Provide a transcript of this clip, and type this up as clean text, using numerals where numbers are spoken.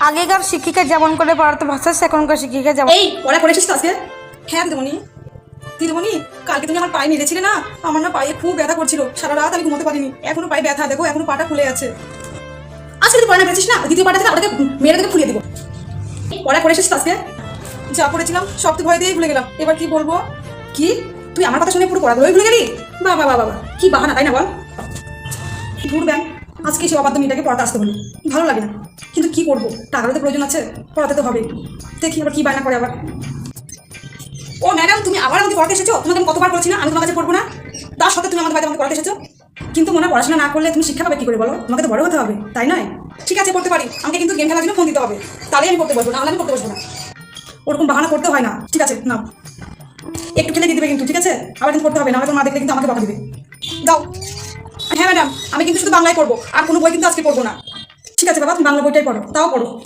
আগেকার শিক্ষিকা যেমন করে পড়াতে ভাষা এখনকার শিক্ষিকা যেমন। এই পড়া করে এসেছিস তো আজকে? হ্যাঁ দিদিমণি। দিদিমণি, কালকে তুমি আমার পায়ে মেরেছিলে না, আমার না পায়ে খুব ব্যথা করছিল, সারা রাত আমি ঘুমোতে পারিনি, এখনো পায়ে ব্যথা, দেখো এখনো পাটা ফুলে আছে। আজকে তুই পড়া না পেরেছিস না, দ্বিতীয় পাটা থেকে ওটাকে মেরে তোকে ফুলিয়ে দিব। পড়া করে এসেছিস তো আজকে? যা পড়েছিলাম সব তো ভয় দিয়েই ভুলে গেলাম, এবার কি বলবো? কি তুই আমার কথা শুনে পুরো পড়াগুলোই ভুলে গেলি? বাবা বাবা বাবা, কি বাহানা তাই না বল? দূর ব্যাং, আজকে সে অবাধ্য মেয়েটাকে পড়াতে আসতে বলি, ভালো লাগে না, কিন্তু কি করবো, টাকারও তো প্রয়োজন আছে, পড়াতে তো হবে। দেখি আবার কি বায়না করে আবার। ও ম্যাডাম, তুমি আবার আমাকে পড়াতে এসেছো? তোমাকে আমি কতবার বলছি না আমি তোমার কাছে পড়বো না, তার সত্ত্বেও তুমি আমাদের বাড়িতে আমাকে পড়াতে এসেছো। কিন্তু মনে পড়াশোনা না করলে তুমি শিক্ষা পাবে কি করে বলো? তোমাকে তো বড় হতে হবে, তাই নয়? ঠিক আছে পড়তে পারি, আমাকে কিন্তু গেম খেলার জন্য ফোন দিতে হবে, তাহলেই আমি পড়তে বসবো, নাহলে আমি পড়তে বসবো না। ওরকম বাহানা করতে হয় না, ঠিক আছে না, একটু খেলে দিয়ে দেবে কিন্তু, ঠিক আছে? আবার কিন্তু পড়তে হবে, নাহলে তোমার মা দেখলে কিন্তু আমাকে বকা দিবে। দাও। হ্যাঁ ম্যাডাম, আমি কিন্তু শুধু বাংলায় পড়বো, আর কোনো বই কিন্তু আজকে পড়বো না। ঠিক আছে বাবা, তুমি বাংলা বইটাই পড়ো, তাও পড়ো।